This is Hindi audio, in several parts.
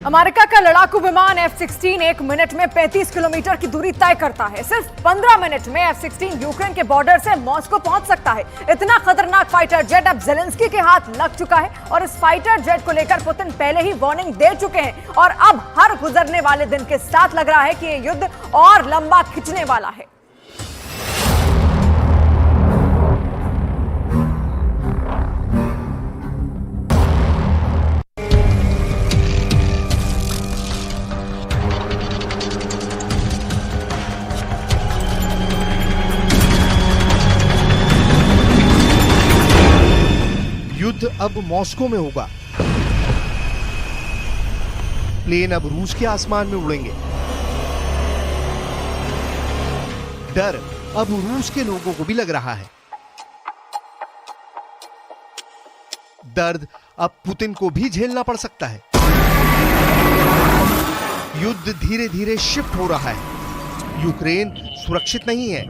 अमेरिका का लड़ाकू विमान F-16 एक मिनट में 35 किलोमीटर की दूरी तय करता है। सिर्फ 15 मिनट में F-16 यूक्रेन के बॉर्डर से मॉस्को पहुंच सकता है। इतना खतरनाक फाइटर जेट अब ज़ेलेंस्की के हाथ लग चुका है और इस फाइटर जेट को लेकर पुतिन पहले ही वार्निंग दे चुके हैं और अब हर गुजरने वाले दिन के साथ लग रहा है कि ये युद्ध और लंबा खिंचने वाला है। युद्ध अब मॉस्को में होगा। प्लेन अब रूस के आसमान में उड़ेंगे। डर अब रूस के लोगों को भी लग रहा है। दर्द अब पुतिन को भी झेलना पड़ सकता है। युद्ध धीरे धीरे शिफ्ट हो रहा है। यूक्रेन सुरक्षित नहीं है।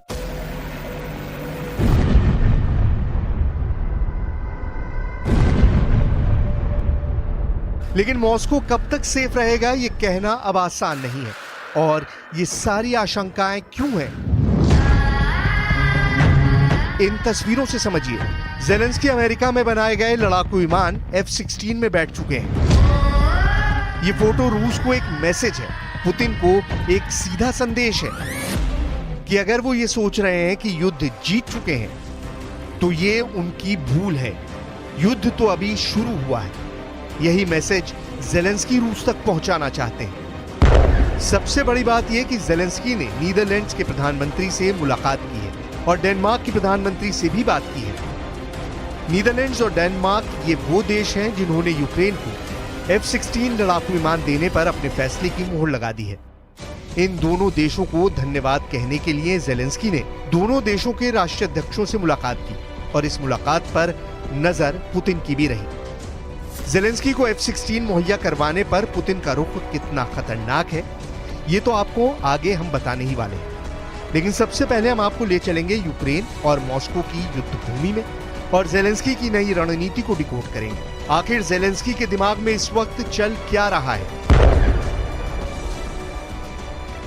लेकिन मॉस्को कब तक सेफ रहेगा ये कहना अब आसान नहीं है। और ये सारी आशंकाएं क्यों हैं? इन तस्वीरों से समझिए। ज़ेलेंस्की अमेरिका में बनाए गए लड़ाकू विमान F-16 में बैठ चुके हैं। ये फोटो रूस को एक मैसेज है, पुतिन को एक सीधा संदेश है कि अगर वो ये सोच रहे हैं कि युद्ध जीत चुके हैं तो ये उनकी भूल है। युद्ध तो अभी शुरू हुआ है। यही मैसेज ज़ेलेंस्की रूस तक पहुंचाना चाहते हैं। सबसे बड़ी बात यह कि ज़ेलेंस्की ने नीदरलैंड्स के प्रधानमंत्री से मुलाकात की है और डेनमार्क के प्रधानमंत्री से भी बात की है। नीदरलैंड्स और डेनमार्क ये वो देश हैं जिन्होंने यूक्रेन को F-16 लड़ाकू विमान देने पर अपने फैसले की मोहर लगा दी है। इन दोनों देशों को धन्यवाद कहने के लिए ज़ेलेंस्की ने दोनों देशों के राष्ट्राध्यक्षों से मुलाकात की और इस मुलाकात पर नजर पुतिन की भी रही। ज़ेलेंस्की को F-16 मुहैया करवाने पर पुतिन का रुख कितना खतरनाक है ये तो आपको आगे हम बताने ही वाले हैं। लेकिन सबसे पहले हम आपको ले चलेंगे यूक्रेन और मॉस्को की युद्ध भूमि में और ज़ेलेंस्की की नई रणनीति को डिकोड करेंगे। आखिर ज़ेलेंस्की के दिमाग में इस वक्त चल क्या रहा है?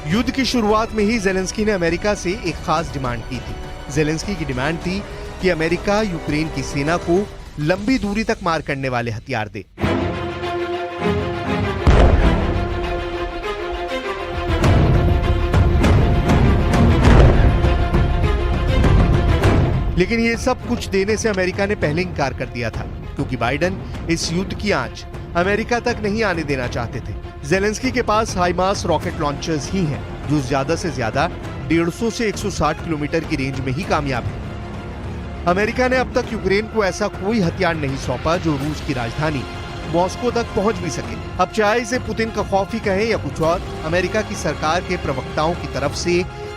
युद्ध की शुरुआत में ही ज़ेलेंस्की ने अमेरिका से एक खास डिमांड की थी। ज़ेलेंस्की की डिमांड थी कि अमेरिका यूक्रेन की सेना को लंबी दूरी तक मार करने वाले हथियार दे। लेकिन ये सब कुछ देने से अमेरिका ने पहले इनकार कर दिया था क्योंकि बाइडेन इस युद्ध की आंच अमेरिका तक नहीं आने देना चाहते थे। ज़ेलेंस्की के पास हाइमार्स रॉकेट लॉन्चर्स ही हैं जो ज्यादा से ज्यादा 150 से 160 किलोमीटर की रेंज में ही कामयाब है। अमेरिका ने अब तक यूक्रेन को ऐसा कोई हथियार नहीं सौंपा जो रूस की राजधानी मॉस्को तक पहुंच भी सके। अब चाहे इसे पुतिन का खौफ ही कहें या कुछ और, अमेरिका की सरकार के प्रवक्ताओं की तरफ से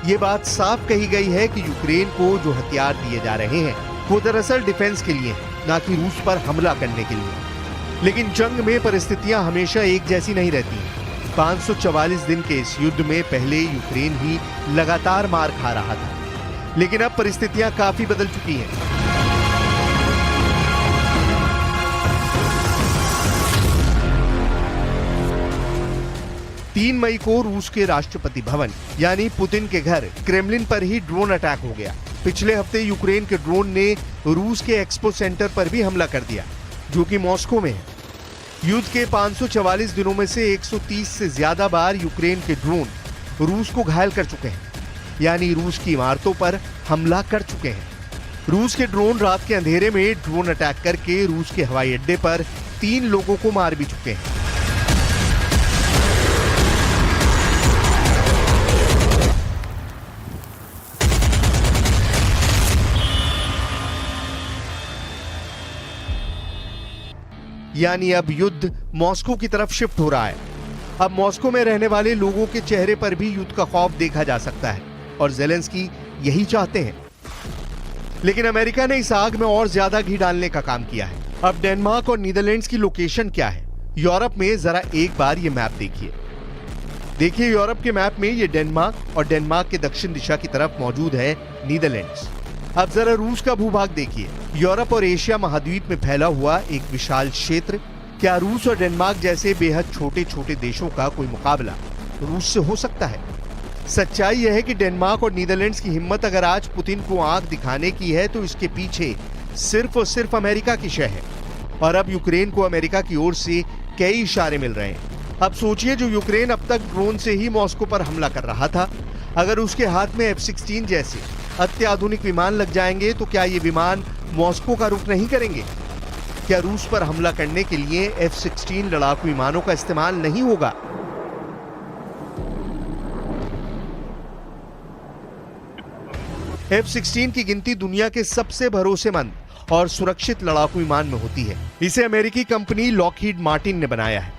ये बात साफ कही गई है कि यूक्रेन को जो हथियार दिए जा रहे हैं वो दरअसल डिफेंस के लिए है, ना कि रूस पर हमला करने के लिए। लेकिन जंग में परिस्थितियां हमेशा एक जैसी नहीं रहती। 544 दिन के इस युद्ध में पहले यूक्रेन ही लगातार मार खा रहा था, लेकिन अब परिस्थितियां काफी बदल चुकी हैं। तीन मई को रूस के राष्ट्रपति भवन यानी पुतिन के घर क्रेमलिन पर ही ड्रोन अटैक हो गया। पिछले हफ्ते यूक्रेन के ड्रोन ने रूस के एक्सपो सेंटर पर भी हमला कर दिया जो कि मॉस्को में है। युद्ध के 544 दिनों में से 130 से ज्यादा बार यूक्रेन के ड्रोन रूस को घायल कर चुके हैं, यानी रूस की इमारतों पर हमला कर चुके हैं। रूस के ड्रोन रात के अंधेरे में ड्रोन अटैक करके रूस के हवाई अड्डे पर 3 लोगों को मार भी चुके हैं। यानी अब युद्ध मॉस्को की तरफ शिफ्ट हो रहा है। अब मॉस्को में रहने वाले लोगों के चेहरे पर भी युद्ध का खौफ देखा जा सकता है और ज़ेलेंस्की यही चाहते हैं। लेकिन अमेरिका ने इस आग में और ज्यादा घी डालने का काम किया है। अब डेनमार्क और नीदरलैंड्स की लोकेशन क्या है? यूरोप में जरा एक बार ये मैप देखिए यूरोप के मैप में ये डेनमार्क और डेनमार्क के दक्षिण दिशा की तरफ मौजूद है नीदरलैंड्स। अब जरा रूस का भूभाग देखिए। यूरोप और एशिया महाद्वीप में फैला हुआ एक विशाल क्षेत्र क्या रूस और डेनमार्क जैसे बेहद छोटे छोटे देशों का कोई मुकाबला रूस से हो सकता है? सच्चाई यह है कि डेनमार्क और नीदरलैंड्स की हिम्मत अगर आज पुतिन को आंख दिखाने की है तो इसके पीछे सिर्फ और सिर्फ अमेरिका की शय है। और अब यूक्रेन को अमेरिका की ओर से कई इशारे मिल रहे हैं। अब सोचिए, जो यूक्रेन अब तक ड्रोन से ही मॉस्को पर हमला कर रहा था, अगर उसके हाथ में F-16 जैसे अत्याधुनिक विमान लग जाएंगे तो क्या ये विमान मॉस्को का रुख नहीं करेंगे? क्या रूस पर हमला करने के लिए F-16 लड़ाकू विमानों का इस्तेमाल नहीं होगा? F-16 की गिनती दुनिया के सबसे भरोसेमंद और सुरक्षित लड़ाकू विमान में होती है। इसे अमेरिकी कंपनी लॉकहीड मार्टिन ने बनाया है।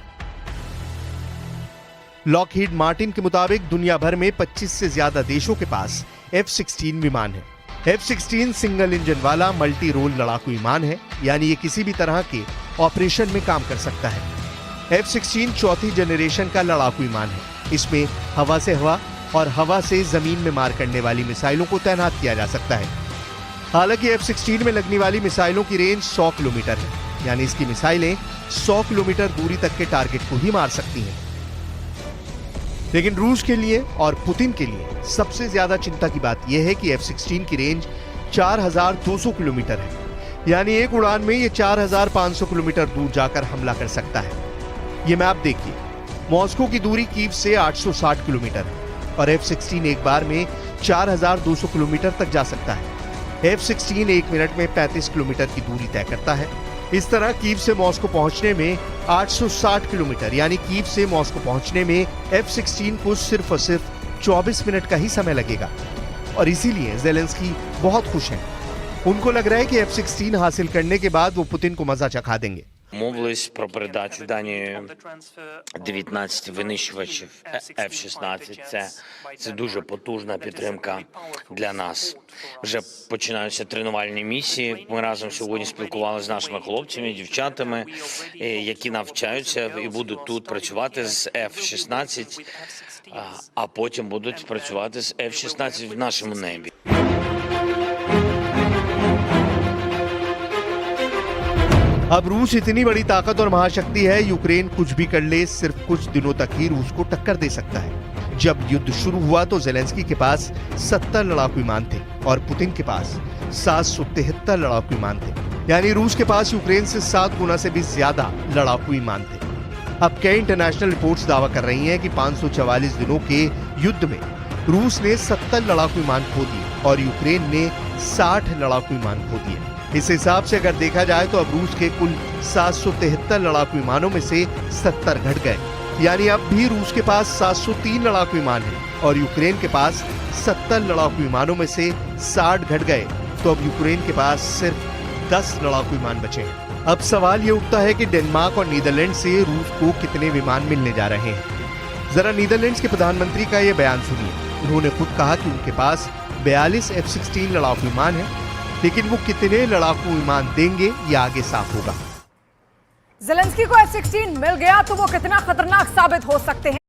लॉकहीड मार्टिन के मुताबिक दुनिया भर में 25 से ज्यादा देशों के पास F-16 विमान है। F-16 सिंगल इंजन वाला मल्टी रोल लड़ाकू विमान है, यानी ये किसी भी तरह के ऑपरेशन में काम कर सकता है। F-16 चौथी जनरेशन का लड़ाकू विमान है। इसमें हवा से हवा और हवा से जमीन में मार करने वाली मिसाइलों को तैनात किया जा सकता है। हालांकि F-16 में लगने वाली मिसाइलों की रेंज 100 किलोमीटर है, यानी इसकी मिसाइलें 100 किलोमीटर दूरी तक के टारगेट को ही मार सकती हैं। लेकिन रूस के लिए और पुतिन के लिए सबसे ज्यादा चिंता की बात यह है कि F-16 की रेंज 4200 किलोमीटर है, यानी एक उड़ान में ये 4500 किलोमीटर दूर जाकर हमला कर सकता है। ये मैप देखिए, मॉस्को की दूरी कीव से 860 किलोमीटर है और F-16 एक बार में 4200 किलोमीटर तक जा सकता है। F-16 एक मिनट में 35 किलोमीटर की दूरी तय करता है। इस तरह कीव से मॉस्को पहुंचने में 860 किलोमीटर, यानी कीव से मॉस्को पहुंचने में F-16 को सिर्फ और सिर्फ 24 मिनट का ही समय लगेगा। और इसीलिए ज़ेलेंस्की बहुत खुश हैं। उनको लग रहा है कि F-16 हासिल करने के बाद वो पुतिन को मजा चखा देंगे। Мовились про передачу Данії 19 винищувачів F-16. Це дуже потужна підтримка для нас. Вже починаються тренувальні місії. Ми разом сьогодні спілкувалися з нашими хлопцями, дівчатами, які навчаються і будуть тут працювати з F-16, а потім будуть працювати з F-16 в нашому небі. अब रूस इतनी बड़ी ताकत और महाशक्ति है, यूक्रेन कुछ भी कर ले, सिर्फ कुछ दिनों तक ही रूस को टक्कर दे सकता है। जब युद्ध शुरू हुआ तो ज़ेलेंस्की के पास 70 लड़ाकू विमान थे और पुतिन के पास 773 लड़ाकू विमान थे, यानी रूस के पास यूक्रेन से 7 गुना से भी ज्यादा लड़ाकू विमान थे। अब कई इंटरनेशनल रिपोर्ट्स दावा कर रही हैं कि 544 दिनों के युद्ध में रूस ने 70 लड़ाकू विमान खो दिए और यूक्रेन ने 60 लड़ाकू विमान खो दिए। इस हिसाब से अगर देखा जाए तो अब रूस के कुल 773 लड़ाकू विमानों में से 70 घट गए, यानी अब भी रूस के पास 703 लड़ाकू विमान हैं और यूक्रेन के पास 70 लड़ाकू विमानों में से 60 घट गए, तो अब यूक्रेन के पास सिर्फ 10 लड़ाकू विमान बचे हैं। अब सवाल ये उठता है कि डेनमार्क और नीदरलैंड से रूस को कितने विमान मिलने जा रहे हैं। जरा नीदरलैंड्स के प्रधानमंत्री का ये बयान सुनिए। उन्होंने खुद कहा कि उनके पास 42 F-16 लड़ाकू विमान है, लेकिन वो कितने लड़ाकू विमान देंगे ये आगे साफ होगा। ज़ेलेंस्की को F-16 मिल गया तो वो कितना खतरनाक साबित हो सकते हैं।